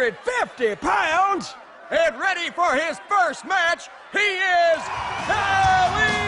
250 pounds, and ready for his first match, he is Caliente!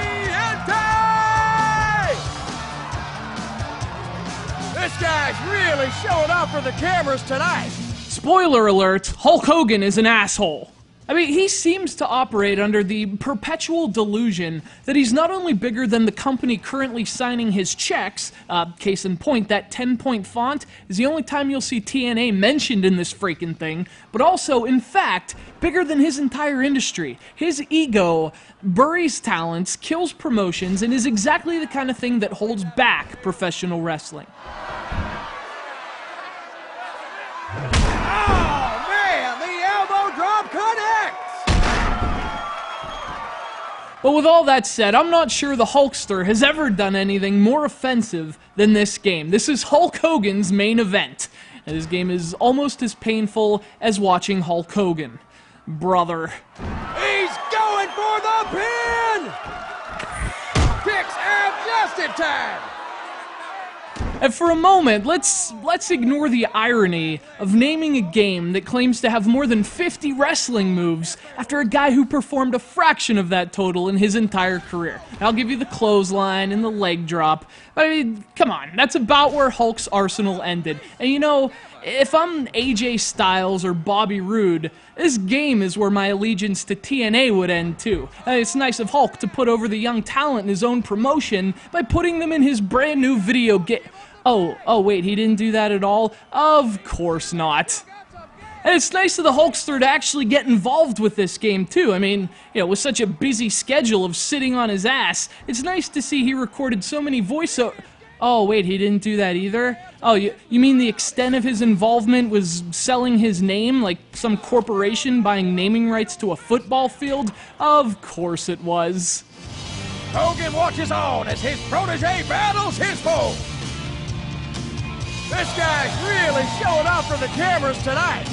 This guy's really showing up for the cameras tonight. Spoiler alert, Hulk Hogan is an asshole. I mean, he seems to operate under the perpetual delusion that he's not only bigger than the company currently signing his checks, case in point, that 10-point font is the only time you'll see TNA mentioned in this freaking thing, but also, in fact, bigger than his entire industry. His ego buries talents, kills promotions, and is exactly the kind of thing that holds back professional wrestling. But with all that said, I'm not sure the Hulkster has ever done anything more offensive than this game. This is Hulk Hogan's main event, and this game is almost as painful as watching Hulk Hogan. Brother. He's going for the pin! Kicks out just in time! And for a moment, let's ignore the irony of naming a game that claims to have more than 50 wrestling moves after a guy who performed a fraction of that total in his entire career. I'll give you the clothesline and the leg drop. I mean, come on, that's about where Hulk's arsenal ended. And you know, if I'm AJ Styles or Bobby Roode, this game is where my allegiance to TNA would end too. It's nice of Hulk to put over the young talent in his own promotion by putting them in his brand new video game. Oh, wait, he didn't do that at all? Of course not. And it's nice of the Hulkster to actually get involved with this game, too. I mean, you know, with such a busy schedule of sitting on his ass, it's nice to see he recorded so many voiceovers. Oh, wait, he didn't do that either? Oh, you mean the extent of his involvement was selling his name, like some corporation buying naming rights to a football field? Of course it was. Hogan watches on as his protege battles his foe. This guy's really showing up for the cameras tonight.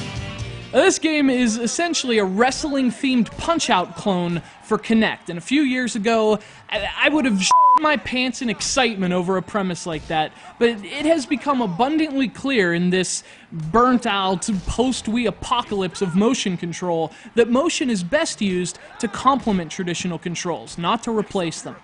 This game is essentially a wrestling-themed Punch-Out clone for Kinect, and a few years ago, I would have shit my pants in excitement over a premise like that, but it has become abundantly clear in this burnt-out, post-Wii apocalypse of motion control that motion is best used to complement traditional controls, not to replace them.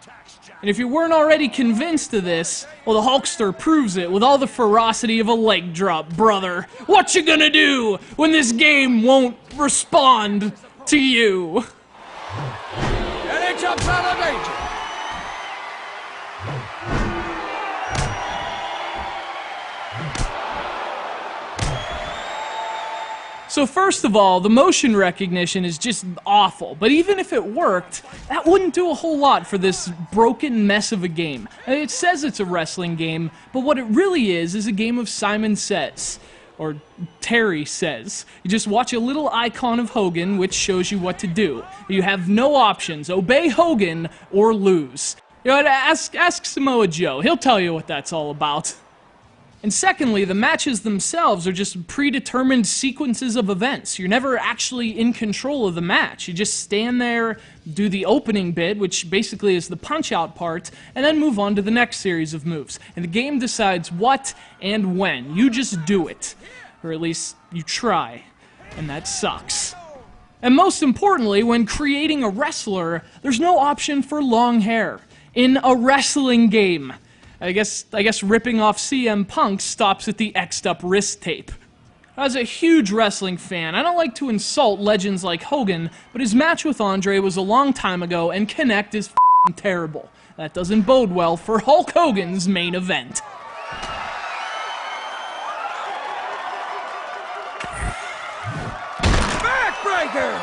And if you weren't already convinced of this, well, the Hulkster proves it with all the ferocity of a leg drop, brother. What you gonna do when this game won't respond to you? And he jumps out of danger. So first of all, the motion recognition is just awful, but even if it worked, that wouldn't do a whole lot for this broken mess of a game. I mean, it says it's a wrestling game, but what it really is a game of Simon Says, or Terry Says. You just watch a little icon of Hogan, which shows you what to do. You have no options. Obey Hogan or lose. You know, ask Samoa Joe. He'll tell you what that's all about. And secondly, the matches themselves are just predetermined sequences of events. You're never actually in control of the match. You just stand there, do the opening bit, which basically is the punch-out part, and then move on to the next series of moves. And the game decides what and when. You just do it. Or at least, you try. And that sucks. And most importantly, when creating a wrestler, there's no option for long hair. In a wrestling game. I guess ripping off CM Punk stops at the X'd up wrist tape. As a huge wrestling fan, I don't like to insult legends like Hogan, but his match with Andre was a long time ago, and Kinect is f***ing terrible. That doesn't bode well for Hulk Hogan's main event. Backbreaker!